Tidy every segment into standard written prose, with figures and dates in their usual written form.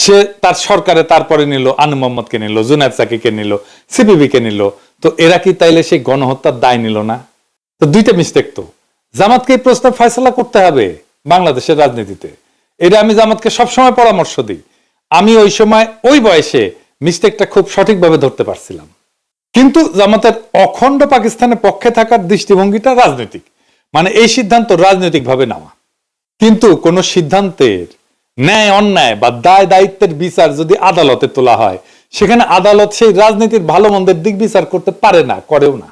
সে তার সরকারে তারপরে নিল আনু মোহাম্মদকে নিল, জুনায়েদ সাকিকে নিল, সিপিবি কে নিল। তো এরা কি তাইলে সেই গণহত্যার দায় নিল না? তো দুইটা মিস্টেক। তো জামাতকে এই প্রশ্ন ফয়সালা করতে হবে বাংলাদেশের রাজনীতিতে। এটা আমি জামাতকে সবসময় পরামর্শ দিই। আমি ওই সময় ওই বয়সে মিস্টেকটা খুব সঠিকভাবে ধরতে পারছিলাম। কিন্তু জামাতের অখণ্ড পাকিস্তানের পক্ষে থাকার দৃষ্টিভঙ্গিটা রাজনৈতিক, মানে এই সিদ্ধান্ত রাজনৈতিক ভাবে নেওয়া। কিন্তু কোন সিদ্ধান্তের ন্যায় অন্যায় বা দায় দায়িত্বের বিচার যদি আদালতে তোলা হয়, সেখানে আদালত সেই রাজনীতির ভালো মন্দের দিক বিচার করতে পারে না, করেও না।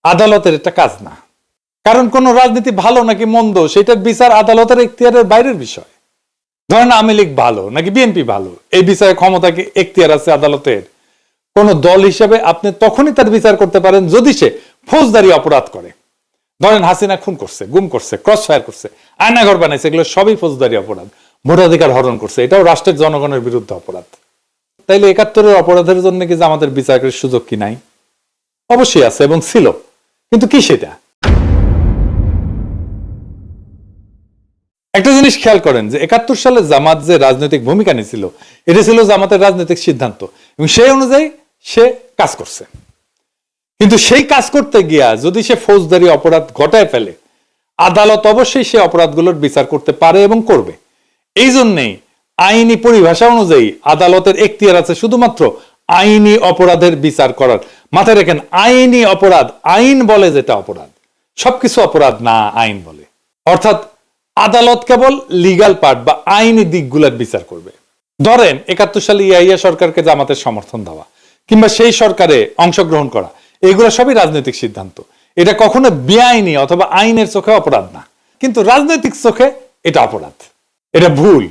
আদালতের এটা কাজ না। কারণ কোন রাজনীতি ভালো নাকি মন্দ সেটার বিচার আদালতের এখতিয়ারের বাইরের বিষয়। ধরেন আওয়ামী লীগ ভালো নাকি বিএনপি ভালো, এই বিষয়ে ক্ষমতা কি এখতিয়ার আছে আদালতের? কোন দল হিসেবে আপনি তখনই তার বিচার করতে পারেন যদি সে ফৌজদারি অপরাধ করে। ধরেন হাসিনা খুন করছে, গুম করছে, ক্রস ফায়ার করছে, আয়নাঘর বানাইছে, এগুলো সবই ফৌজদারি অপরাধ। ভোটাধিকার হরণ করছে, এটাও রাষ্ট্রের জনগণের বিরুদ্ধে অপরাধ। তাইলে ৭১-এর অপরাধের জন্য কি আমাদের বিচারের সুযোগ কি নাই? অবশ্যই আছে এবং ছিল। কিন্তু কি সেটা? একটা জিনিস খেয়াল করেন যে ৭১ সালে জামাত যে রাজনৈতিক ভূমিকা নিয়েছিল, এটা ছিল জামাতের রাজনৈতিক সিদ্ধান্ত এবং সেই অনুযায়ী সে কাজ করছে। কিন্তু সেই কাজ করতে গিয়া যদি সে ফৌজদারি অপরাধ ঘটায় ফেলে, আদালত অবশ্যই সে অপরাধগুলোর বিচার করতে পারে এবং করবে। এই জন্যেই আইনি পরিভাষা অনুযায়ী আদালতের এখতিয়ার আছে শুধুমাত্র আইনি অপরাধের বিচার করার। মাথায় রাখেন, আইনি অপরাধ, আইন বলে যেটা অপরাধ, সবকিছু অপরাধ না, আইন বলে। অর্থাৎ আদালত কেবল লিগাল পার্ট বা আইনি দিকগুলোর বিচার করবে। ধরেন ৭১ সালে ইয়াহিয়া সরকারকে জামাতের সমর্থন দেওয়া কিংবা সেই সরকারে অংশগ্রহণ করা, এগুলো সবই রাজনৈতিক সিদ্ধান্ত। এটা কখনো বেআইনি অথবা আইনের চোখে অপরাধ না, কিন্তু রাজনৈতিক চোখে এটা অপরাধ, এটা ভুল।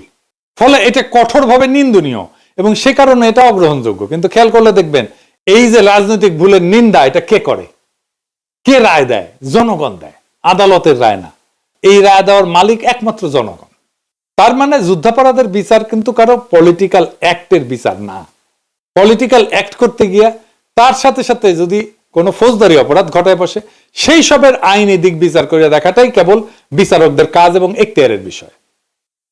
ফলে এটা কঠোরভাবে নিন্দনীয় এবং সে কারণে এটা অগ্রহণযোগ্য। কিন্তু খেয়াল করলে দেখবেন এই যে রাজনৈতিক ভুলের নিন্দা, এটা কে করে? কে রায় দেয়? জনগণ দেয়, আদালতের রায় না। এই রায় দেওয়ার মালিক একমাত্র জনগণ। তার মানে যুদ্ধাপরাধের বিচার কিন্তু কারো পলিটিক্যাল অ্যাক্টের বিচার না। পলিটিক্যাল অ্যাক্ট করতে গিয়া তার সাথে সাথে যদি কোনো ফৌজদারি অপরাধ ঘটায় বসে, সেই সবের আইনি দিক বিচার করে দেখাটাই কেবল বিচারকদের কাজ এবং এখতিয়ারের বিষয়।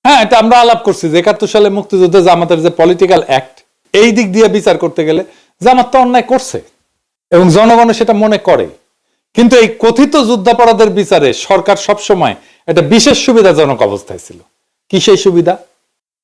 হ্যাঁ, এটা আমরা আলাপ করছি যে ৭১ সালে মুক্তিযুদ্ধে জামাতের যে পলিটিক্যাল অ্যাক্ট, এই দিক দিয়ে বিচার করতে গেলে জামাত তো অন্যায় করছে এবং জনগণ সেটা মনে করে। কিন্তু এই কথিত যুদ্ধাপরাধের বিচারে সরকার সবসময় একটা বিশেষ সুবিধাজনক অবস্থায় ছিল। কি সেই সুবিধা?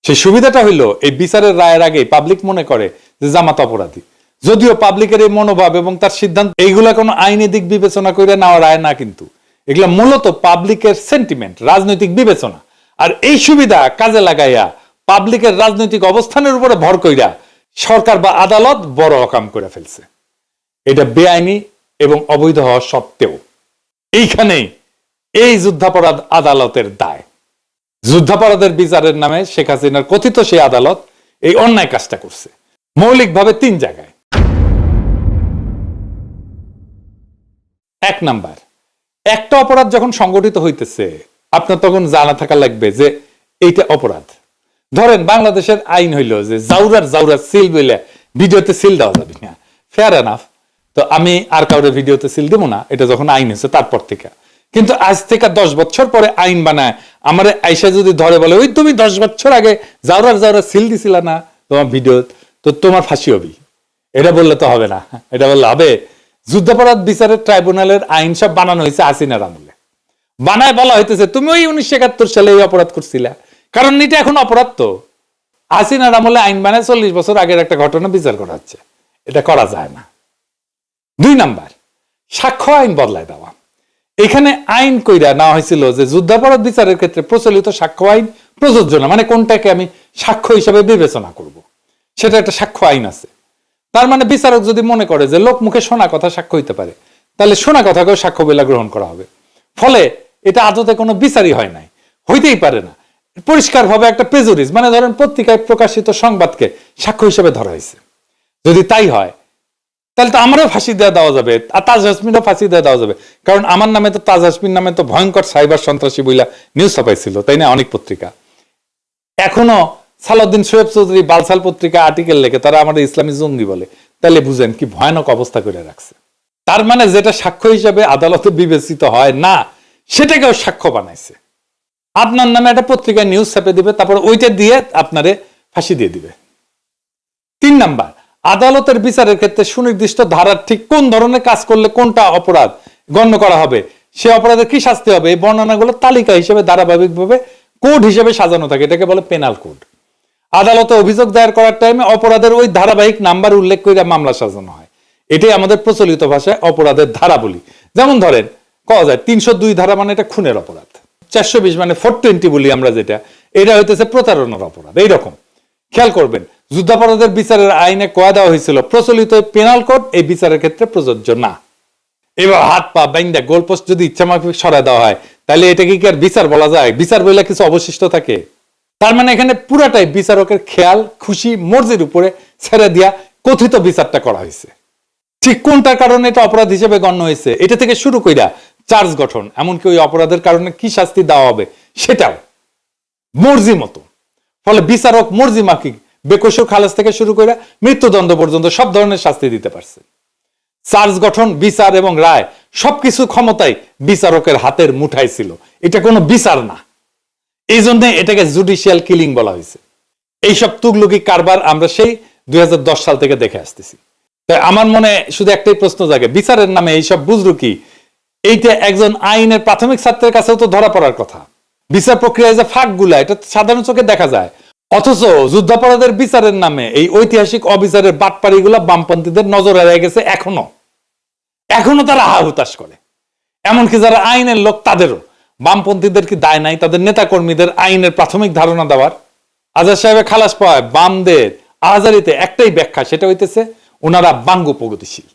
সেই সুবিধাটা হইলো এই বিচারের রায়ের আগে পাবলিক মনে করে যে জামাত অপরাধী, যদিও পাবলিকের এই মনোভাব এবং তার সিদ্ধান্ত এইগুলা কোনো আইনি দিক বিবেচনা করে নেওয়া রায় না, কিন্তু এগুলা মূলত পাবলিকের সেন্টিমেন্ট, রাজনৈতিক বিবেচনা। আর এই সুবিধা কাজে লাগাইয়া পাবলিকের রাজনৈতিক অবস্থানের উপরে ভর কইরা সরকার বা আদালত বড় অকাম করে ফেলছে। এটা বেআইনি এবং অবৈধ হওয়া সত্ত্বেও এইখানেই এই যুদ্ধাপরাধ আদালতের দায়। যুদ্ধাপরাধের বিচারের নামে শেখ হাসিনার কথিত সেই আদালত এই অন্যায় কাজটা করছে মৌলিকভাবে ৩ জায়গায়। ১ নাম্বার, একটা অপরাধ যখন সংগঠিত হইতেছে আপনার তখন জানা থাকা লাগবে যে এইটা অপরাধ। ধরেন বাংলাদেশের আইন হইল যে জাউরার সিল বলে ভিডিওতে সিল দেওয়া যাবে না, ফেয়ার এনাফ। তো আমি আর কাউরে ভিডিওতে সিল দেবো না, এটা যখন আইন হয়েছে তারপর থেকে। কিন্তু আজ থেকে 10 বছর পরে আইন বানায় আমার আইসা যদি ধরে বলে ওই তুমি 10 বছর আগে জাউরার সিল দিছিল না তোমার ভিডিও, তো তোমার ফাঁসি হবে, এটা বললে তো হবে না। এটা বললে হবে যুদ্ধাপরাধ বিচারের ট্রাইব্যুনালের আইন সব বানানো হয়েছে হাসিনার আমলে। বানায় বলা হইতেছে তুমি ওই 1971 সালে এই অপরাধ করছিলা, কারণ এটা এখন অপরাধ। তো হাসিনার আমলে আইন বানায় 40 বছর আগের একটা ঘটনা বিচার করা হচ্ছে, এটা করা যায় না। ২ নাম্বার, সাক্ষ্য আইন বদলায় দেওয়া। এখানে আইন কইরা নেওয়া হয়েছিল যে যুদ্ধাপরাধ বিচারের ক্ষেত্রে প্রচলিত সাক্ষ্য আইন প্রযোজ্য না, মানে কোনটাকে আমি সাক্ষ্য হিসাবে বিবেচনা করব, সেটা একটা সাক্ষ্য আইন আছে। তার মানে বিচারক যদি মনে করে যে লোক মুখে শোনা কথা সাক্ষ্য হইতে পারে, তাহলে শোনা কথাকেও সাক্ষ্য বলে গ্রহণ করা হবে। ফলে এটা আদতে কোনো বিচারই হয় নাই, হইতেই পারে না। পরিষ্কারভাবে একটা প্রেজুডিস, মানে ধরেন পত্রিকায় প্রকাশিত সংবাদকে সাক্ষ্য হিসেবে ধরা হয়েছে। যদি তাই হয় তাহলে তো আমারও ফাঁসি দেওয়া যাবে, আর তাজ হাসমিনও ফাঁসি দেওয়া যাবে। কারণ আমার নামে তো, তাজ হাসমিন নামে তো ভয়ঙ্কর সাইবার সন্ত্রাসী বইলা নিউজ ছাপাইছিল, তাই না, অনেক পত্রিকা। এখনো সালাউদ্দিন শোয়েব চৌধুরী বালসাল পত্রিকা আর্টিকেল লেখে, তারা আমাদের ইসলামী জঙ্গি বলে। তাহলে বুঝেন কি ভয়ানক অবস্থা করে রাখছে। তার মানে যেটা সাক্ষ্য হিসাবে আদালতে বিবেচিত হয় না, সেটাকেও সাক্ষ্য বানাইছে। আপনার নামে একটা পত্রিকায় নিউজ ছাপে দিবে, তারপর ওইটা দিয়ে আপনারে ফাঁসি দিয়ে দিবে। 3 নাম্বার, আদালতের বিচারের ক্ষেত্রে সুনির্দিষ্ট ধারার ঠিক কোন ধরনের কাজ করলে কোনটা অপরাধ গণ্য করা হবে, সে অপরাধের কি শাস্তি হবে, এই বর্ণনাগুলো তালিকা হিসেবে ধারাবাহিকভাবে কোড হিসেবে সাজানো থাকে, এটাকে বলে পেনাল কোড। আদালতে অভিযোগ দায়ের করার টাইমে অপরাধের ওই ধারাবাহিক নাম্বার উল্লেখ করে মামলা সাজানো হয়। এটাই আমাদের প্রচলিত ভাষায় অপরাধের ধারা বলি। যেমন ধরেন কওয়া যায় 302 ধারা মানে এটা খুনের অপরাধ, 420 মানে 420 বলি আমরা যেটা, এটা হইতেছে প্রতারণার অপরাধ। এইরকম খেয়াল করবেন, যুদ্ধাপরাধের বিচারের আইনে কয়া দেওয়া হয়েছিল প্রচলিত পেনাল কোড এই বিচারের ক্ষেত্রে প্রযোজ্য না। এবার হাত পা বাইন্দা গোলপোস্ট যদি ইচ্ছা মাফিক সরায় দেওয়া হয়, তাহলে এটাকে কি আর বিচার বলা যায়? বিচার বলে কিছু অবশিষ্ট থাকে? তার মানে এখানে পুরাটাই বিচারকের খেয়াল খুশি মর্জির উপরে ছেড়ে দিয়া কথিত বিচারটা করা হয়েছে। ঠিক কোনটার কারণে এটা অপরাধ হিসেবে গণ্য হয়েছে, এটা থেকে শুরু কইরা চার্জ গঠন, এমনকি ওই অপরাধের কারণে কি শাস্তি দেওয়া হবে সেটাও মর্জি মতো। ফলে বিচারক মর্জি মাফিক বেকসুর খালাস থেকে শুরু করে মৃত্যুদণ্ড পর্যন্ত সব ধরনের শাস্তি দিতে পারছে। চার্জ গঠন, বিচার এবং রায় সবকিছু ক্ষমতাই বিচারকের হাতের মুঠায় ছিল। এটা কোনো বিচার না, এই জন্য এটাকে জুডিশিয়াল কিলিং বলা হয়েছে। এইসব তুগলুকি কারবার আমরা সেই 2010 সাল থেকে দেখে আসতেছি। তাই আমার মনে শুধু একটাই প্রশ্ন জাগে, বিচারের নামে এইসব বুঝলো কি? এইটা একজন আইনের প্রাথমিক ছাত্রের কাছেও তো ধরা পড়ার কথা। বিচার প্রক্রিয়ায় যে ফাঁকগুলা, এটা সাধারণ চোখে দেখা যায়, অথচ যুদ্ধাপরাধের বিচারের নামে এই ঐতিহাসিক অবিচারের বাটপাড়িগুলা বামপন্থীদের নজরে রয়ে গেছে। এখনো তারা হা হুতাশ করে। এমনকি যারা আইনের লোক তাদেরও, বামপন্থীদের কি দায় নাই তাদের নেতা কর্মীদের আইনের প্রাথমিক ধারণা দেওয়ার? আজাদ সাহেবের খালাস পাওয়ায় বামদের আহাজারিতে একটাই ব্যাখ্যা, সেটা হইতেছে ওনারা বাঙ্গু প্রগতিশীল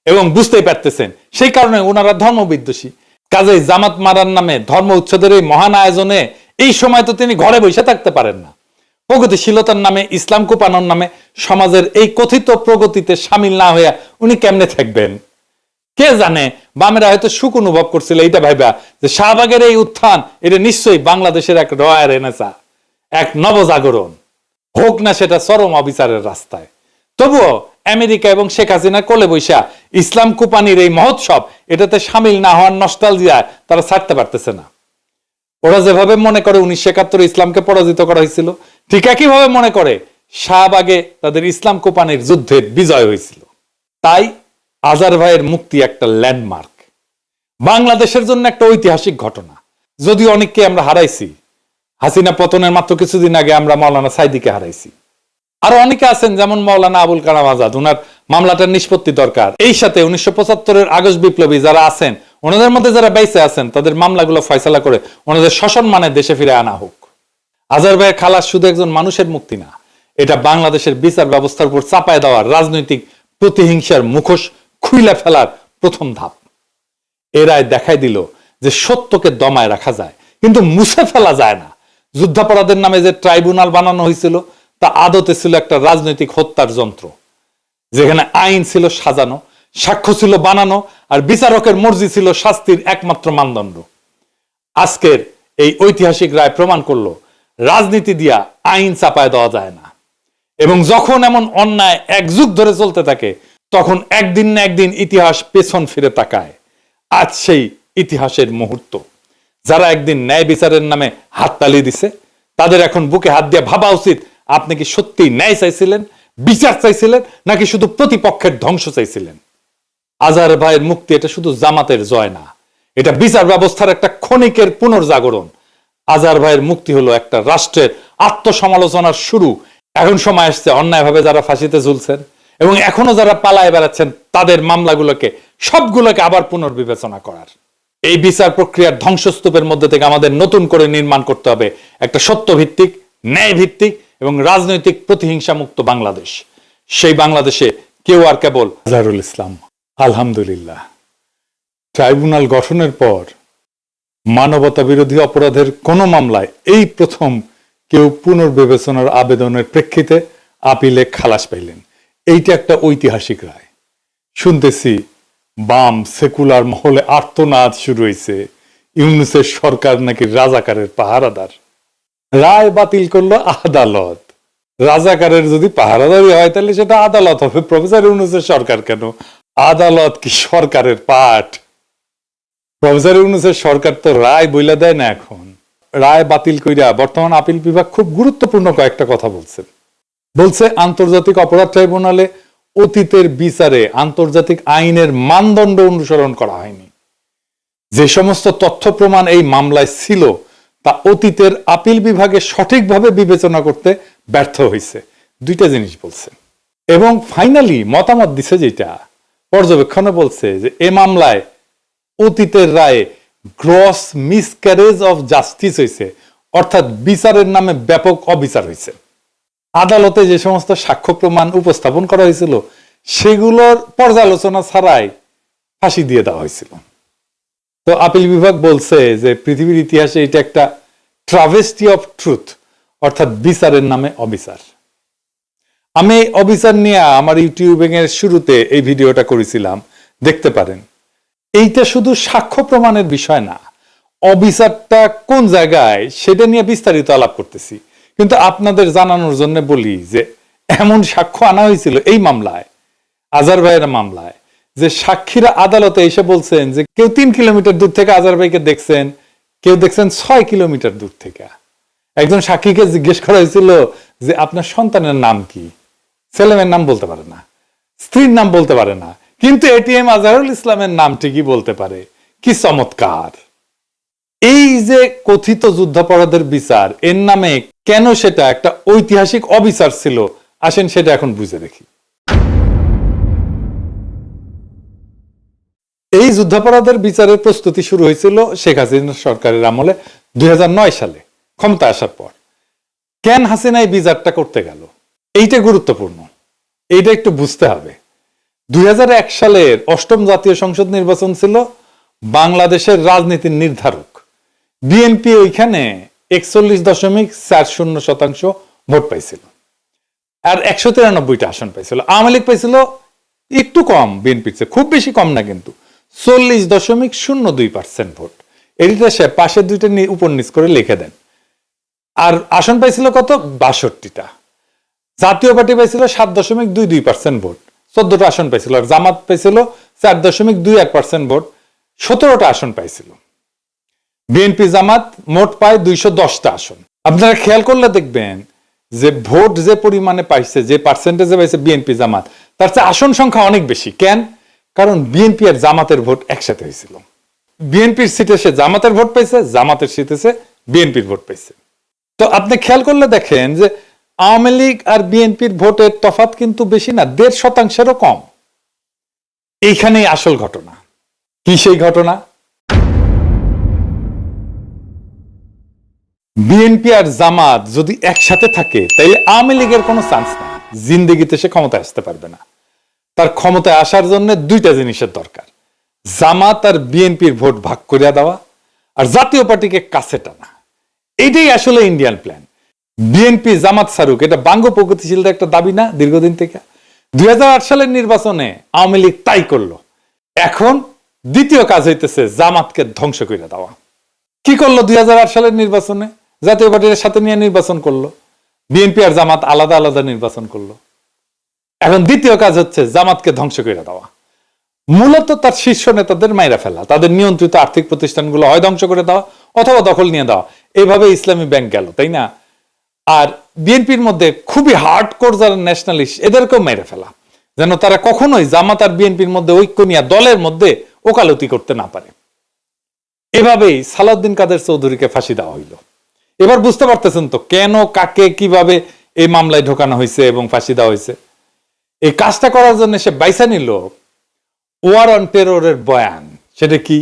এবং বুঝতেই পারতেছেন সেই কারণে ওনারা ধর্মবিদ্বেষী। কাজেই জামাত মারার নামে ধর্ম উচ্ছেদের এই মহান আয়োজনে এই সময় তো তিনি ঘরে বসে থাকতে পারেন না। প্রগতিশীলতার নামে, ইসলাম কোপানোর নামে সমাজের এই কথিত প্রগতিতে সামিল না হইয়া উনি কেমনে থাকবেন? কে জানে, বামেরা হয়তো সুখ অনুভব করছিল এইটা ভাইবা যে শাহবাগের এই উত্থান এটা নিশ্চয়ই বাংলাদেশের এক রয়ার এনেসা, এক নবজাগরণ হোক না সেটা চরম অবিচারের রাস্তায়। তবুও আমেরিকা এবং শেখ হাসিনা কোলে বৈশা ইসলাম কুপানির এই মহোৎসব, এটাতে সামিল না হওয়ার নস্টালজিয়ায় তারা ছাড়তে পারতেছে না। ওরা যেভাবে মনে করে 1971 ইসলামকে পরাজিত করা হয়েছিল, ঠিক একইভাবে মনে করে শাহবাগে তাদের ইসলাম কোপানির যুদ্ধের বিজয় হয়েছিল। তাই আজার ভাইয়ের মুক্তি একটা ল্যান্ডমার্ক, বাংলাদেশের জন্য একটা ঐতিহাসিক ঘটনা। যদিও অনেককে আমরা হারাইছি, হাসিনা পতনের মাত্র কিছুদিন আগে আমরা মাওলানা সাইদিকে হারাইছি। আরো অনেকে আছেন যেমন মাওলানা আবুল কালাম আজাদ, ওনার মামলাটার নিষ্পত্তি দরকার। এই সাথে 1975-এর আগস্ট বিপ্লবী যারা আছেন, ওনাদের মধ্যে যারা বেঁচে আছেন, তাদের মামলাগুলো ফয়সালা করে ওনাদের সসম্মানে দেশে ফিরে আনা হোক। আজার ভাইয়ের খালাস শুধু একজন মানুষের মুক্তি না, এটা বাংলাদেশের বিচার ব্যবস্থার উপর চাপায় দেওয়ার রাজনৈতিক প্রতিহিংসার মুখোশ খুইলা ফেলার প্রথম ধাপ। এরাই দেখাই দিল যে সত্যকে দমায় রাখা যায়, কিন্তু মুছে ফেলা যায় না। যুদ্ধাপরাধের নামে যে ট্রাইব্যুনাল বানানো হয়েছিল তা আদতে ছিল একটা রাজনৈতিক হত্যার যন্ত্র, যেখানে আইন ছিল সাজানো, সাক্ষ্য ছিল বানানো, আর বিচারকের মর্জি ছিল শাস্তির একমাত্র মানদণ্ড। আজকের এই ঐতিহাসিক রায় প্রমাণ করলো রাজনীতি দিয়া আইন চাপায় দেওয়া যায় না। এবং যখন এমন অন্যায় এক যুগ ধরে চলতে থাকে, তখন একদিন না একদিন ইতিহাস পেছন ফিরে তাকায়। আজ সেই ইতিহাসের মুহূর্ত। যারা একদিন ন্যায় বিচারের নামে হাততালি দিছে, তাদের এখন বুকে হাত দিয়ে ভাবা উচিত, আপনি কি সত্যি ন্যায় চাইছিলেন, বিচার চাইছিলেন, নাকি শুধু প্রতিপক্ষের ধ্বংস চাইছিলেন? আজহার ভাইয়ের মুক্তি এটা শুধু জামাতের জয় না, এটা বিচার ব্যবস্থার একটা ক্ষণিকের পুনর্জাগরণ। আজহার ভাইয়ের মুক্তি হলো একটা রাষ্ট্রের আত্মসমালোচনার শুরু। এখন সময় আসছে অন্যায়ভাবে যারা ফাঁসিতে ঝুলছেন এবং এখনো যারা পালায় বেড়াচ্ছেন, তাদের মামলাগুলোকে সবগুলোকে আবার পুনর্বিবেচনা করার। এই বিচার প্রক্রিয়ার ধ্বংসস্তূপের মধ্যে থেকে আমাদের নতুন করে নির্মাণ করতে হবে একটা সত্যভিত্তিক, ন্যায় ভিত্তিক এবং রাজনৈতিক প্রতিহিংসা মুক্ত বাংলাদেশ। সেই বাংলাদেশে কেউ আর কেবল আজহারুল ইসলাম। আলহামদুলিল্লাহ, ট্রাইব্যুনাল গঠনের পর মানবতা বিরোধী অপরাধের কোন মামলায় এই প্রথম কেউ পুনর্বিবেচনার আবেদনের প্রেক্ষিতে আপিলে খালাস পাইলেন। এইটা একটা ঐতিহাসিক রায়। শুনতেছি বাম সেকুলার মহলে আর্তনাদ শুরু হয়েছে, ইউনূসের সরকার নাকি রাজাকারের পাহারাদার। রায় বাতিল করলো আদালত। রাজাকারের যদি পাহারাদারি হয় তাহলে সেটা আদালত হবে, প্রফেসর ইউনূসের সরকার কেন? আদালত কি সরকারের পাঠ? প্রফেসর ইউনূসের সরকার তো রায় বইলা দেয় না। এখন রায় বাতিল কইরা বর্তমান আপিল বিভাগ খুব গুরুত্বপূর্ণ কয়েকটা কথা বলছেন। বলছে আন্তর্জাতিক অপরাধ ট্রাইব্যুনালে অতীতের বিচারে আন্তর্জাতিক আইনের মানদণ্ড অনুসরণ করা হয়নি। যে সমস্ত তথ্য প্রমাণ এই মামলায় ছিল তা অতীতের আপিল বিভাগে সঠিকভাবে বিবেচনা করতে ব্যর্থ হয়েছে। দুইটা জিনিস বলছে এবং ফাইনালি মতামত দিছে যেটা পর্যবেক্ষণে বলছে যে এ মামলায় অতীতের রায়ে গ্রস মিসক্যারেজ অফ জাস্টিস হয়েছে, অর্থাৎ বিচারের নামে ব্যাপক অবিচার হয়েছে। আদালতে যে সমস্ত সাক্ষ্য প্রমাণ উপস্থাপন করা হয়েছিল সেগুলোর পর্যালোচনা ছাড়াই ফাঁসি দিয়ে দেওয়া হয়েছিল। তো আপিল বিভাগ বলছে যে পৃথিবীর ইতিহাসে এটা একটা ট্রাভেস্টি অফ ট্রুথ, অর্থাৎ বিচারের নামে অবিচার। আমি এই অবিচার নিয়ে আমার ইউটিউবিং এর শুরুতে এই ভিডিওটা করেছিলাম, দেখতে পারেন। এইটা শুধু সাক্ষ্য প্রমাণের বিষয় না, অবিচারটা কোন জায়গায় সেটা নিয়ে বিস্তারিত আলাপ করতেছি। কিন্তু আপনাদের জানানোর জন্য বলি যে এমন সাক্ষ্য আনা হয়েছিল এই মামলায়, আজহার ভাইয়ের মামলায়, যে সাক্ষীরা আদালতে এসে বলছেন যে কেউ 3 কিলোমিটার দূর থেকে আজহার ভাইকে দেখছেন, কেউ দেখছেন 6 কিলোমিটার দূর থেকে। একজন সাক্ষীকে জিজ্ঞেস করা হয়েছিল যে আপনার সন্তানের নাম কি? ছেলেমেয়ের নাম বলতে পারে না, স্ত্রীর নাম বলতে পারে না, কিন্তু এটিএম আজহারুল ইসলামের নাম ঠিকই বলতে পারে। কি চমৎকার! এই যে কথিত যুদ্ধাপরাধের বিচার, এর নামে কেন সেটা একটা ঐতিহাসিক অবিচার ছিল, আসেন সেটা এখন বুঝে দেখি। এই যুদ্ধাপরাধের বিচারের প্রস্তুতি শুরু হয়েছিল শেখ হাসিনা সরকারের আমলে 2009 সালে ক্ষমতা আসার পর। কেন হাসিনা এই বিচারটা করতে গেল, এইটা গুরুত্বপূর্ণ, এইটা একটু বুঝতে হবে। 2001 সালের 8ম জাতীয় সংসদ নির্বাচন ছিল বাংলাদেশের রাজনীতির নির্ধারক। বিএনপি ওইখানে 41.40% ভোট পাইছিল আর 193টা আসন পাইছিল। আওয়ামী লীগ পাইছিল একটু কম বিএনপির চেয়ে, খুব বেশি কম না, কিন্তু 40.02% ভোট। এটা সে পাশের দুইটা উপর নিচ করে লিখে দেন। আর আসন পাইছিল কত? 62টা। জাতীয় পার্টি পাইছিল 7.22% ভোট, 14টা আসন পাইছিল। আর জামাত পাইছিল 4.21% ভোট, 17টা আসন পাইছিল। বিএনপি জামাত মোট পায় 210টা আসন। আপনারা খেয়াল করলে দেখবেন যে ভোট যে পরিমাণে পাইছে, যে পার্সেন্টেজে পাইছে বিএনপি জামাত, তার চেয়ে আসন সংখ্যা অনেক বেশি। কেন? কারণ বিএনপি আর জামাতের ভোট একসাথে হয়েছিল। বিএনপির সিটে সে জামাতের ভোট পাইছে, জামাতের সিটে সে বিএনপির ভোট পাইছে। তো আপনি খেয়াল করলে দেখেন যে আওয়ামী লীগ আর বিএনপির ভোটের তফাৎ কিন্তু বেশি না, 1.5%-এরও কম। এইখানেই আসল ঘটনা। কি সেই ঘটনা? বিএনপি আর জামাত যদি একসাথে থাকে তাহলে আওয়ামী লীগের কোনো চান্স নাই, জিন্দেগিতে সে ক্ষমতায় আসতে পারবে না। তার ক্ষমতায় আসার জন্য দুইটা জিনিসের দরকার, জামাত আর বিএনপির ভোট ভাগ করিয়া দেওয়া আর জাতীয় পার্টিকে কাছে টানা। এইটাই আসলে ইন্ডিয়ান প্ল্যান। বিএনপি জামাত সারুক, এটা বাঙ্গ প্রগতিশীলদের একটা দাবি না দীর্ঘদিন থেকে? 2008 সালের নির্বাচনে আওয়ামী লীগ তাই করলো। এখন দ্বিতীয় কাজ হইতেছে জামাতকে ধ্বংস করে দেওয়া। কি করলো 2008 সালের নির্বাচনে? জাতীয় পার্টির সাথে নিয়ে নির্বাচন করলো, বিএনপি আর জামাত আলাদা আলাদা নির্বাচন করলো। এখন দ্বিতীয় কাজ হচ্ছে জামাতকে ধ্বংস করে দেওয়া, মূলত তার শীর্ষ নেতাদের মাইরা ফেলা, তাদের নিয়ন্ত্রিত আর্থিক প্রতিষ্ঠানগুলো হয় ধ্বংস করে দেওয়া অথবা দখল নিয়ে দেওয়া। এইভাবে ইসলামী ব্যাংক গেল, তাই না? আর বিএনপির মধ্যে খুবই হার্ডকোর যারা ন্যাশনালিস্ট, এদেরকেও মেরে ফেলা, যেন তারা কখনোই জামাত আর বিএনপির মধ্যে ঐক্য নিয়ে দলের মধ্যে ওকালতি করতে না পারে। এভাবেই সালাউদ্দিন কাদের চৌধুরীকে ফাঁসি দেওয়া হইল। এবার বুঝতে পারতেছেন তো কেন, কাকে, কিভাবে এই মামলায় ঢোকানো হয়েছে এবং ফাঁসি দেওয়া হয়েছে। এই কাজটা করার জন্য সে বাইসা নিল ওয়ার অন টেররের বয়ান। সেটা কি?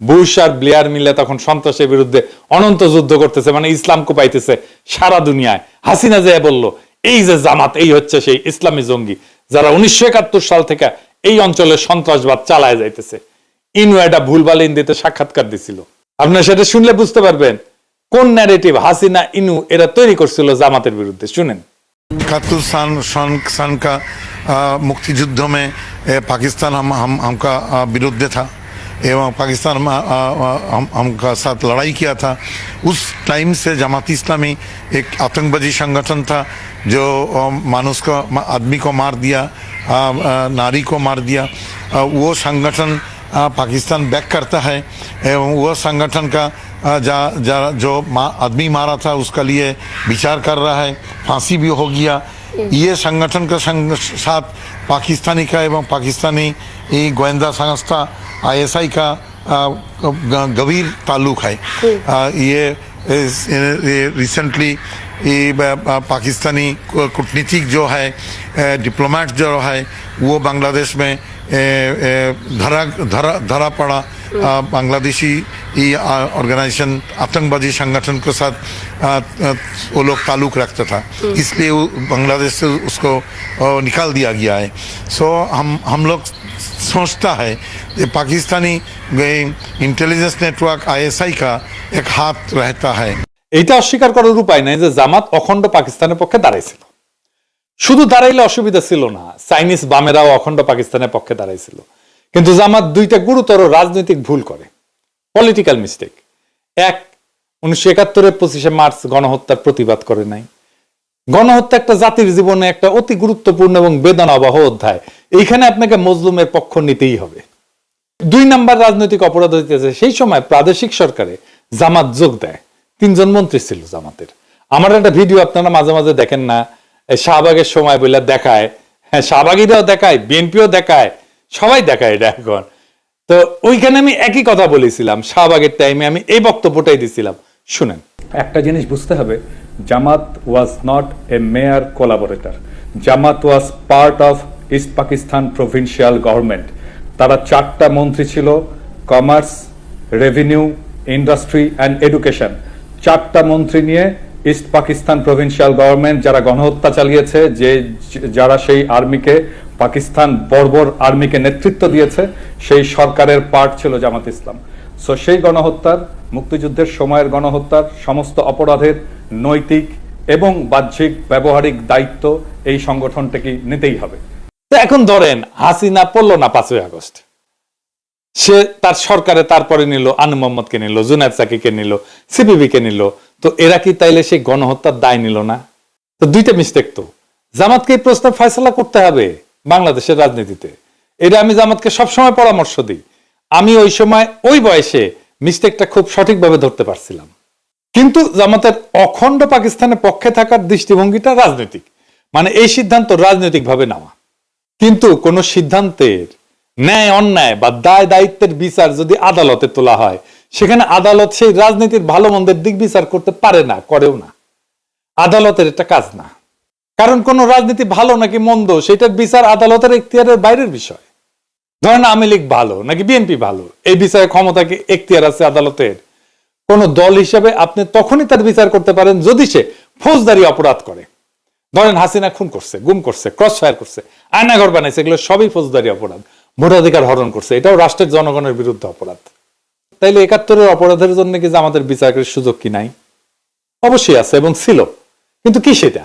বুশ আর ব্লেয়ার মিলে তখন সন্ত্রাসের বিরুদ্ধে অনন্ত যুদ্ধ করতেছে, মানে ইসলাম কোপাইতেছে সারা দুনিয়ায়। হাসিনা যে বলল এই যে জামাত, এই হচ্ছে সেই ইসলামী জঙ্গি যারা 1971 সাল থেকে এই অঞ্চলে সন্ত্রাসবাদ চালায় যাইতেছে। ইনু এটা ভুলভাল হিন্দিতে সাক্ষাৎকার দিছিল। আপনারা সেটা শুনলে বুঝতে পারবেন কোন ন্যারেটিভ হাসিনা ইনু এরা তৈরি করছিল জামাতের বিরুদ্ধে। শুনেন। 71 सन का मुक्तियुद्ध में पाकिस्तान हमका विरुद्ध था एवं पाकिस्तान हमका साथ लड़ाई किया था। उस टाइम से जमात इस्लामी एक आतंकवादी संगठन था जो मानुष को, आदमी को मार दिया, नारी को मार दिया। वो संगठन पाकिस्तान बैक करता है एवं वो संगठन का जो आदमी मारा था उसका लिए विचार कर रहा है, फांसी भी हो गया ये संगठन का साथ पाकिस्तानी का एवं पाकिस्तानी गोयंदा संस्था आईएसआई का गंभीर ताल्लुक है। ये रिसेंटली पाकिस्तानी कूटनीतिक जो है डिप्लोमेट जो है वो बांग्लादेश में धरा पड़ा बांग्लादेशी ऑर्गेनाइजेशन आतंकवादी संगठन के साथ वो लोग ताल्लुक रखता था, इसलिए बांग्लादेश से उसको निकाल दिया गया है। सो हम लोग सोचता है कि पाकिस्तानी इंटेलिजेंस नेटवर्क आईएसआई का एक हाथ रहता है। এটা অস্বীকার করার উপায় নাই যে জামাত অখণ্ড পাকিস্তানের পক্ষে দাঁড়াইছিল। শুধু দাঁড়াইলে অসুবিধা ছিল না, চাইনিজ বামেরাও অখণ্ড পাকিস্তানের পক্ষে দাঁড়াইছিল। কিন্তু জামাত দুইটা গুরুতর রাজনৈতিক ভুল করে, পলিটিক্যাল মিস্টেক। এক, 1971-এর 25শে মার্চ গণহত্যার প্রতিবাদ করে নাই। গণহত্যা একটা জাতির জীবনে একটা অতি গুরুত্বপূর্ণ এবং বেদনাবহ অধ্যায়, এইখানে আপনাকে মজলুমের পক্ষ নিতেই হবে। 2 নাম্বার রাজনৈতিক অপরাধ হইতেছে সেই সময় প্রাদেশিক সরকারে জামাত যোগ দেয়। 3 জন মন্ত্রী ছিল জামাতের। আমার একটা ভিডিও আপনারা মাঝে মাঝে দেখেন না, শাহবাগের সময় বলে দেখায়, হ্যাঁ শাহবাগীরাও দেখায়, বিএনপিও দেখায়, সবাই দেখায় এটা এখন। তো ওইখানে আমি একই কথা বলেছিলাম, শাহবাগের টাইমে আমি এই বক্তব্যটাই দিছিলাম, শুনেন। একটা জিনিস বুঝতে হবে, Jamaat was not a mere collaborator, Jamaat was part of East Pakistan provincial government. তারা 4টা মন্ত্রী ছিল, commerce, revenue, industry and education. 4টা মন্ত্রী নিয়ে ইস্ট পাকিস্তান প্রভিন্সিয়াল গভর্নমেন্ট যারা গণহত্যা চালিয়েছে, যারা সেই আর্মিকে, পাকিস্তান বর্বর আর্মিকে নেতৃত্ব দিয়েছে, সেই সরকারের পার্ট ছিল জামাত ইসলাম। সো সেই গণহত্যার, মুক্তিযুদ্ধের সময়ের গণহত্যার সমস্ত অপরাধের নৈতিক এবং বাহ্যিক ব্যবহারিক দায়িত্ব এই সংগঠনটাকে নিতেই হবে। এখন ধরেন হাসিনা পড়লো না 5ই আগস্ট, সে তার সরকারে তারপরে নিল আনু মোহাম্মদকে নিল, জুনায়েদ সাকিকে নিল, সিপিবি কে নিল, তো এরা কি তাইলে সেই গণহত্যার দায় নিল না? তো দুইটা মিস্টেক। তো জামাতকে এই প্রশ্নে ফয়সালা করতে হবে বাংলাদেশের রাজনীতিতে। এটা আমি জামাতকে সবসময় পরামর্শ দিই। আমি ওই সময় ওই বয়সে মিস্টেকটা খুব সঠিকভাবে ধরতে পারছিলাম। কিন্তু জামাতের অখণ্ড পাকিস্তানের পক্ষে থাকার দৃষ্টিভঙ্গিটা রাজনৈতিক, মানে এই সিদ্ধান্ত রাজনৈতিক ভাবে নেওয়া। কিন্তু কোন সিদ্ধান্তের ন্যায় অন্যায় বা দায় দায়িত্বের বিচার যদি আদালতে তোলা হয়, সেখানে আদালত সেই রাজনীতির ভালো মন্দের দিক বিচার করতে পারে না, করেও না। আদালতের এটা কাজ না। কারণ কোন রাজনীতি ভালো নাকি মন্দ সেটার বিচার আদালতের এখতিয়ারের বাইরের বিষয়। ধরেন আওয়ামী লীগ ভালো নাকি বিএনপি ভালো, এই বিষয়ে ক্ষমতা কি এখতিয়ার আছে আদালতের? কোন দল হিসেবে আপনি তখনই তার বিচার করতে পারেন যদি সে ফৌজদারি অপরাধ করে। ধরেন হাসিনা খুন করছে, গুম করছে, ক্রস ফায়ার করছে, আয়নাঘর বানাইছে, এগুলো সবই ফৌজদারি অপরাধ। ভোটাধিকার হরণ করছে, এটাও রাষ্ট্রের জনগণের বিরুদ্ধে অপরাধ। তাইলে 71-এর অপরাধের জন্য কি আমাদের বিচারের সুযোগ কি নাই? অবশ্যই আছে এবং ছিল, কিন্তু কি সেটা?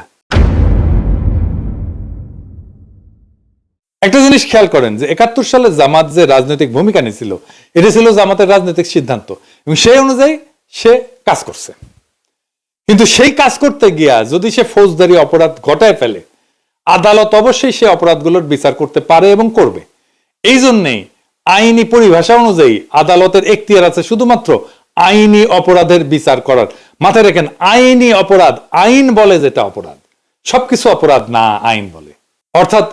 একটা জিনিস খেয়াল করেন যে 71 সালে জামাত যে রাজনৈতিক ভূমিকা নিয়েছিল, এটা ছিল জামাতের রাজনৈতিক সিদ্ধান্ত এবং সেই অনুযায়ী সে কাজ করছে। কিন্তু সেই কাজ করতে গিয়া যদি সে ফৌজদারি অপরাধ ঘটায় ফেলে, আদালত অবশ্যই সে অপরাধগুলোর বিচার করতে পারে এবং করবে। এই জন্যেই আইনি পরিভাষা অনুযায়ী আদালতের এখতিয়ার আছে শুধুমাত্র আইনি অপরাধের বিচার করার। মাথায় রাখেন, আইনি অপরাধ, আইন বলে যেটা অপরাধ, সবকিছু অপরাধ না, আইন বলে। অর্থাৎ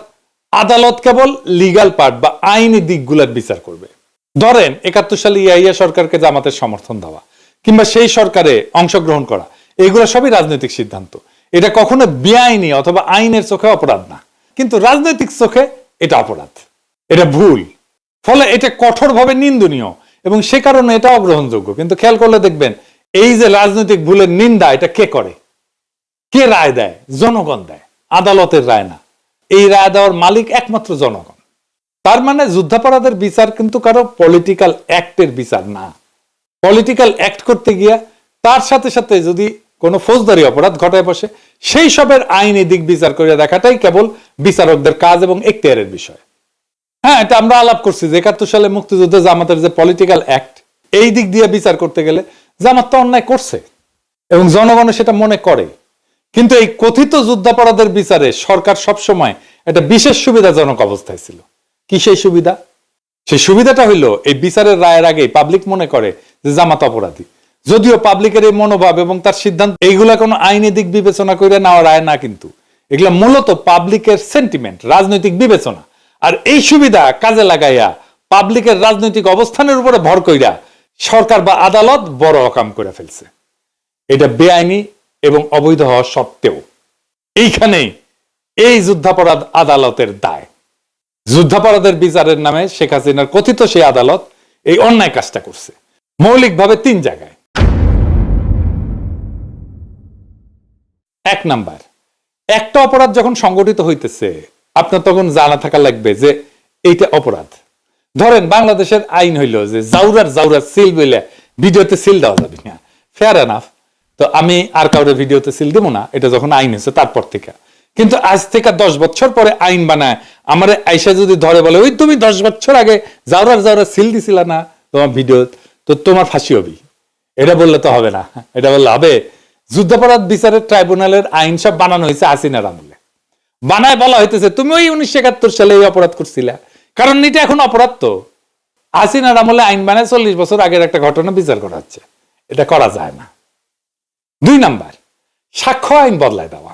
আদালত কেবল লিগাল পার্ট বা আইনি দিকগুলোর বিচার করবে। ধরেন 71 সালে ইয়াহিয়া সরকারকে জামাতের সমর্থন দেওয়া কিংবা সেই সরকারে অংশগ্রহণ করা, এগুলো সবই রাজনৈতিক সিদ্ধান্ত। এটা কখনো বেআইনি অথবা আইনের চোখে অপরাধ না, কিন্তু রাজনৈতিক চোখে এটা অপরাধ, এটা ভুল। ফলে এটা কঠোরভাবে নিন্দনীয় এবং সে কারণে এটা অগ্রহণযোগ্য। কিন্তু খেয়াল করলে দেখবেন এই যে রাজনৈতিক ভুলের নিন্দা, এটা কে করে, কে রায় দেয়? জনগণ দেয়, আদালতের রায় না। এই রায় দেওয়ার মালিক একমাত্র জনগণ। তার মানে যুদ্ধাপরাধের বিচার কিন্তু কারো পলিটিক্যাল অ্যাক্টের বিচার না। পলিটিক্যাল অ্যাক্ট করতে গিয়া তার সাথে সাথে যদি কোনো ফৌজদারি অপরাধ ঘটায় বসে, সেই সবের আইনি দিক বিচার করে দেখাটাই কেবল বিচারকদের কাজ এবং এখতিয়ারের বিষয়। হ্যাঁ, এটা আমরা আলাপ করছি যে 71 সালে মুক্তিযুদ্ধে জামাতের যে পলিটিক্যাল অ্যাক্ট, এই দিক দিয়ে বিচার করতে গেলে জামাত তো অন্যায় করছে এবং জনগণ সেটা মনে করে। কিন্তু এই কথিত যুদ্ধাপরাধের বিচারে সরকার সবসময় একটা বিশেষ সুবিধাজনক অবস্থায় ছিল। কি সেই সুবিধা? সেই সুবিধাটা হইলো এই বিচারের রায়ের আগে পাবলিক মনে করে যে জামাত অপরাধী, যদিও পাবলিকের এই মনোভাব এবং তার সিদ্ধান্ত এইগুলা কোনো আইনি দিক বিবেচনা করে নেওয়া রায় না, কিন্তু এগুলো মূলত পাবলিকের সেন্টিমেন্ট, রাজনৈতিক বিবেচনা। আর এই সুবিধা কাজে লাগাইয়া পাবলিকের রাজনৈতিক অবস্থানের উপরে ভর কইরা সরকার বা আদালত বড় অকাম করে ফেলছে। এটা বেআইনি এবং অবৈধ হওয়া সত্ত্বেও এইখানেই এই যুদ্ধাপরাধ আদালতের দায়। যুদ্ধাপরাধের বিচারের নামে শেখ হাসিনার কথিত সেই আদালত এই অন্যায় কাজটা করছে মৌলিকভাবে 3 জায়গায়। 1 নাম্বার, একটা অপরাধ যখন সংগঠিত হইতেছে আপনার তখন জানা থাকা লাগবে যে এইটা অপরাধ। ধরেন বাংলাদেশের আইন হইল যে জাউরার সিল বলে ভিডিওতে সিল দেওয়া যাবে না, ফেয়ার এনাফ, তো আমি আর কাউরে ভিডিওতে সিল দেবো না, এটা যখন আইন হয়েছে তারপর থেকে। কিন্তু আজ থেকে 10 বছর পরে আইন বানায় আমার আইসা যদি ধরে বলে ওই তুমি 10 বছর আগে জাউরার সিল দিছিল না তোমার ভিডিও, তো তোমার ফাঁসি হবে, এটা বললে তো হবে না। এটা বললে হবে যুদ্ধাপরাধ বিচারের ট্রাইব্যুনালের আইন সব বানানো হয়েছে হাসিনার আমলে, বানায় বলা হইতেছে তুমি ওই 1971 সালে এই অপরাধ করছিলা, কারণ এটা এখন অপরাধ। তো হাসিনার আমলে আইন বানায় 40 বছর আগের একটা ঘটনা বিচার করা হচ্ছে, এটা করা যায় না। 2 নাম্বার, সাক্ষ্য আইন বদলায় দেওয়া।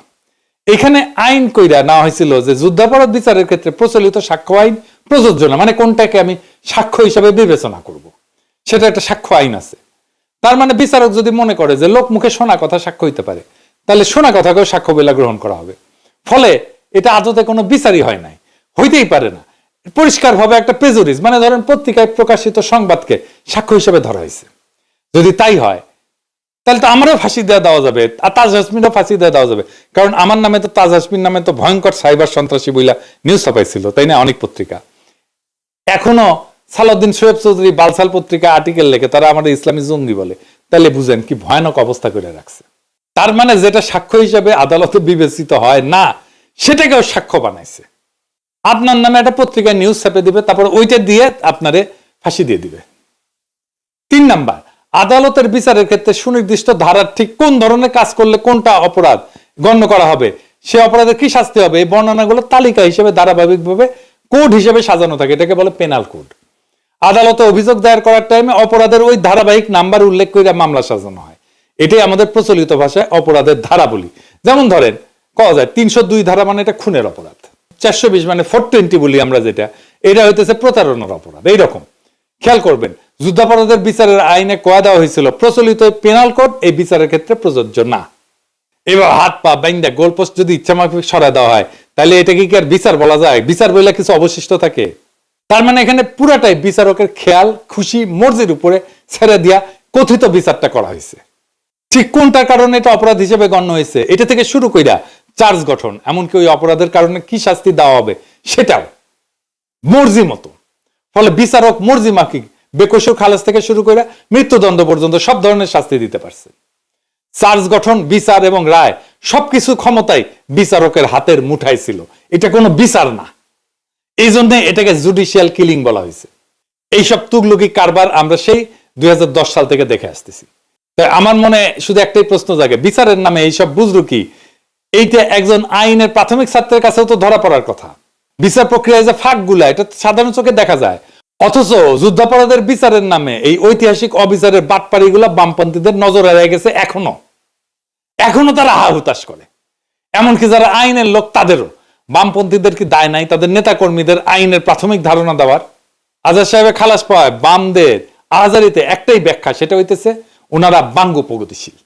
এখানে আইন কইরা নেওয়া হয়েছিল যে যুদ্ধাপরাধ বিচারের ক্ষেত্রে প্রচলিত সাক্ষ্য আইন প্রযোজ্য না, মানে কোনটাকে আমি সাক্ষ্য হিসাবে বিবেচনা করব, সেটা একটা সাক্ষ্য আইন আছে। তার মানে বিচারক যদি মনে করে যে লোক মুখে শোনা কথা সাক্ষ্য হইতে পারে, তাহলে শোনা কথাকেও সাক্ষ্য বলে গ্রহণ করা হবে। ফলে এটা আদতে কোনো বিচারই হয় নাই, হইতেই পারে না, পরিষ্কারভাবে একটা প্রেজুডিস, মানে ধরেন পত্রিকায় প্রকাশিত সংবাদকে সাক্ষ্য হিসেবে ধরা হয়েছে। যদি তাই হয় তাহলে তো আমারও ফাঁসি দেওয়া যাবে, আর তাজ হাসমিনও ফাঁসি দেওয়া যাবে, কারণ আমার নামে তো তাজ হাসমিন নামে তো ভয়ঙ্কর সাইবার সন্ত্রাসী বইলা নিউজ ছাপাইছিল, তাই না, অনেক পত্রিকা। এখনো সালাউদ্দিন শোয়েব চৌধুরী বালসাল পত্রিকা আর্টিকেল লেখে, তারা আমাদের ইসলামী জঙ্গি বলে, তাহলে বুঝেন কি ভয়ানক অবস্থা করে রাখছে। তার মানে যেটা সাক্ষ্য হিসাবে আদালতে বিবেচিত হয় না সেটাকেও সাক্ষ্য বানাইছে। আপনার নামে একটা পত্রিকায় নিউজ ছাপে দিবে, তারপর ওইটা দিয়ে আপনারে ফাঁসি দিয়ে দিবে। 3 নাম্বার, আদালতের বিচারের ক্ষেত্রে সুনির্দিষ্ট ধারার ঠিক কোন ধরনের কাজ করলে কোনটা অপরাধ গণ্য করা হবে, সে অপরাধের কি শাস্তি হবে, এই বর্ণনাগুলো তালিকা হিসেবে ধারাবাহিকভাবে কোড হিসেবে সাজানো থাকে, এটাকে বলে পেনাল কোড। আদালতে অভিযোগ দায়ের করার টাইমে অপরাধের ওই ধারাবাহিক নাম্বার উল্লেখ করে মামলা সাজানো হয়। এটাই আমাদের প্রচলিত ভাষায় অপরাধের ধারা বলি। যেমন ধরেন কওয়া যায় 302 ধারা মানে এটা খুনের অপরাধ, 420 মানে 420 বলি আমরা যেটা, এটা হইতেছে প্রতারণার অপরাধ। এইরকম খেয়াল করবেন, যুদ্ধাপরাধের বিচারের আইনে কয়া দেওয়া হয়েছিল প্রচলিত পেনাল কোড এই বিচারের ক্ষেত্রে প্রযোজ্য না। এবার হাত পা বাইন্দা গোলপোস্ট যদি ইচ্ছা মাফিক সরায় দেওয়া হয়, তাহলে এটাকে কি আর বিচার বলা যায়? বিচার বলে কিছু অবশিষ্ট থাকে? তার মানে এখানে পুরাটাই বিচারকের খেয়াল খুশি মর্জির উপরে ছেড়ে দিয়া কথিত বিচারটা করা হয়েছে। ঠিক কোনটার কারণে এটা অপরাধ হিসেবে গণ্য হয়েছে এটা থেকে শুরু কইরা চার্জ গঠন, এমনকি ওই অপরাধের কারণে কি শাস্তি দেওয়া হবে সেটাও মর্জি মতো। ফলে বিচারক মর্জি মাফিক বেকসুর খালাস থেকে শুরু করে মৃত্যুদণ্ড পর্যন্ত সব ধরনের শাস্তি দিতে পারছে। চার্জ গঠন, বিচার এবং রায় সবকিছু ক্ষমতাই বিচারকের হাতের মুঠায় ছিল, এটা কোনো বিচার না। এই জন্য এটাকে জুডিশিয়াল কিলিং বলা হয়েছে। এইসব তুগলুকি কারবার আমরা সেই 2010 সাল থেকে দেখে আসতেছি। তাই আমার মনে শুধু একটাই প্রশ্ন জাগে, বিচারের নামে এইসব বুঝলো কি? এইটা একজন আইনের প্রাথমিক ছাত্রের কাছেও তো ধরা পড়ার কথা। বিচার প্রক্রিয়ায় যে ফাঁকগুলা এটা সাধারণ চোখে দেখা যায়, অথচ যুদ্ধাপরাধের বিচারের নামে এই ঐতিহাসিক অবিচারের বাটপাড়িগুলা বামপন্থীদের নজরে রয়ে গেছে। এখনো তারা হা হুতাশ করে, এমনকি যারা আইনের লোক তাদেরও। বামপন্থীদের কি দায় নাই তাদের নেতা কর্মীদের আইনের প্রাথমিক ধারণা দেওয়ার? আজাদ সাহেবের খালাস পাওয়ায় বামদের আহাজারিতে একটাই ব্যাখ্যা, সেটা হইতেছে ওনারা বাঙ্গু প্রগতিশীল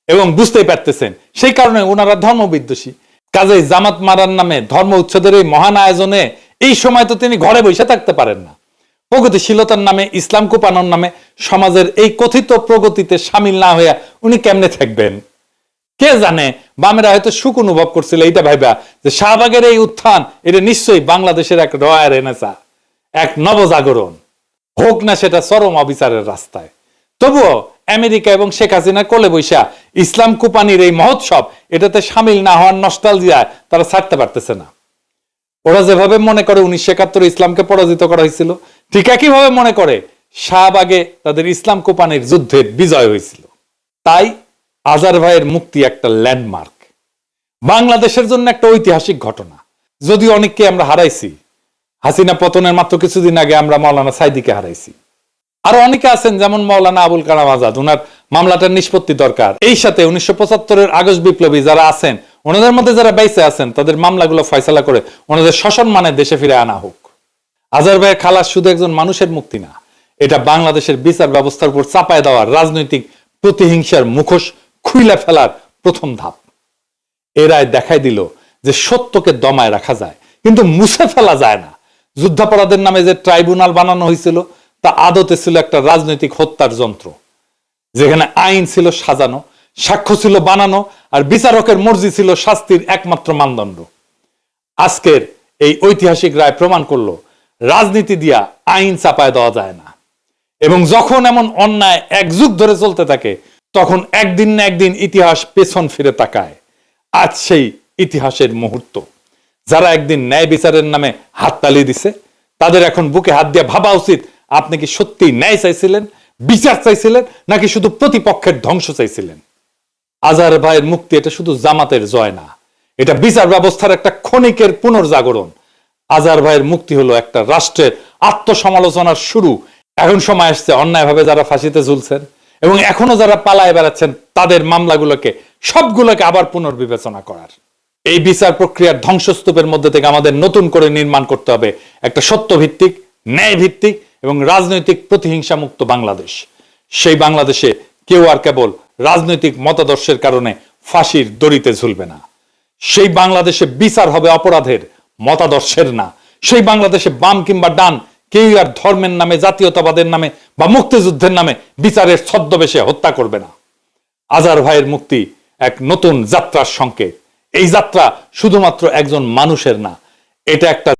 এবং বুঝতেই পারতেছেন সেই কারণে ওনারা ধর্মবিদ্বেষী। কাজেই জামাত মারার নামে ধর্ম উচ্ছেদের এই মহান আয়োজনে এই সময় তো তিনি ঘরে বসে থাকতে পারেন না। প্রগতিশীলতার নামে, ইসলাম কোপানোর নামে সমাজের এই কথিত প্রগতিতে সামিল না হইয়া উনি কেমনে থাকবেন? কে জানে, বামেরা হয়তো সুখ অনুভব করছিল এইটা ভাইবা যে শাহবাগের এই উত্থান এটা নিশ্চয়ই বাংলাদেশের এক রয়ার এনেসা, এক নবজাগরণ হোক না সেটা চরম অবিচারের রাস্তায়। তবুও আমেরিকা এবং শেখ হাসিনা কোলে বৈশা ইসলাম কুপানির এই মহোৎসব এটাতে সামিল না হওয়ার নস্টালজিয়ায় তারা ছাড়তে পারতেছে না। ওরা যেভাবে মনে করে 1971 ইসলামকে পরাজিত করা হয়েছিল, ঠিক একইভাবে মনে করে শাহবাগে তাদের ইসলাম কোপানির যুদ্ধের বিজয় হয়েছিল। তাই আজার ভাইয়ের মুক্তি একটা ল্যান্ডমার্ক, বাংলাদেশের জন্য একটা ঐতিহাসিক ঘটনা। যদিও অনেককে আমরা হারাইছি, হাসিনা পতনের মাত্র কিছুদিন আগে আমরা মাওলানা সাইদিকে হারাইছি। আরো অনেকে আছেন যেমন মাওলানা আবুল কালাম আজাদ, ওনার মামলাটার নিষ্পত্তি দরকার। এই সাথে 1975-এর আগস্ট বিপ্লবী যারা আছেন ওনাদের মধ্যে যারা বেঁচে আছেন তাদের মামলাগুলো ফয়সালা করে ওনাদের সসম্মানে দেশে ফিরে আনা হোক। আজহার ভাইয়ের খালাস শুধু একজন মানুষের মুক্তি না, এটা বাংলাদেশের বিচার ব্যবস্থার উপর চাপায় দেওয়ার রাজনৈতিক প্রতিহিংসার মুখোশ খুইলা ফেলার প্রথম ধাপ। এ রায় দেখাই দিল যে সত্যকে দমায় রাখা যায় কিন্তু মুছে ফেলা যায় না। যুদ্ধাপরাধের নামে যে ট্রাইব্যুনাল বানানো হয়েছিল তা আদতে ছিল একটা রাজনৈতিক হত্যার যন্ত্র, যেখানে আইন ছিল সাজানো, সাক্ষ্য ছিল বানানো, আর বিচারকের মর্জি ছিল শাস্তির একমাত্র মানদণ্ড। আজকের এই ঐতিহাসিক রায় প্রমাণ করলো রাজনীতি দিয়া আইন চাপায় দেওয়া যায় না, এবং যখন এমন অন্যায় এক যুগ ধরে চলতে থাকে তখন একদিন না একদিন ইতিহাস পেছন ফিরে তাকায়। আজ সেই ইতিহাসের মুহূর্ত। যারা একদিন ন্যায় বিচারের নামে হাততালি দিছে তাদের এখন বুকে হাত দিয়ে ভাবা উচিত, আপনি কি সত্যি ন্যায় চাইছিলেন, বিচার চাইছিলেন, নাকি শুধু প্রতিপক্ষের ধ্বংস চাইছিলেন? আজহার ভাইয়ের মুক্তি এটা শুধু জামাতের জয় না, এটা বিচার ব্যবস্থার একটা ক্ষণিকের পুনর্জাগরণ। আজহার ভাইয়ের মুক্তি হলো একটা রাষ্ট্রের আত্মসমালোচনার শুরু। এখন সময় আসছে অন্যায়ভাবে যারা ফাঁসিতে ঝুলছেন এবং এখনো যারা পালায় বেড়াচ্ছেন তাদের মামলাগুলোকে সবগুলোকে আবার পুনর্বিবেচনা করার। এই বিচার প্রক্রিয়ার ধ্বংসস্তূপের মধ্যে থেকে আমাদের নতুন করে নির্মাণ করতে হবে একটা সত্যভিত্তিক, ন্যায় ভিত্তিক এবং রাজনৈতিক প্রতিহিংসা মুক্ত বাংলাদেশ। সেই বাংলাদেশে কেউ আর কেবল রাজনৈতিক মতাদর্শের কারণে ফাঁসির দড়িতে ঝুলবে না। সেই বাংলাদেশে বিচার হবে অপরাধের, মতাদর্শের না। সেই বাংলাদেশে বাম কিংবা ডান কেউ আর ধর্মের নামে, জাতীয়তাবাদের নামে বা মুক্তিযুদ্ধের নামে বিচারের ছদ্মবেশে হত্যা করবে না। আজহার ভাইয়ের মুক্তি এক নতুন যাত্রার সংকেত। এই যাত্রা শুধুমাত্র একজন মানুষের না, এটা একটা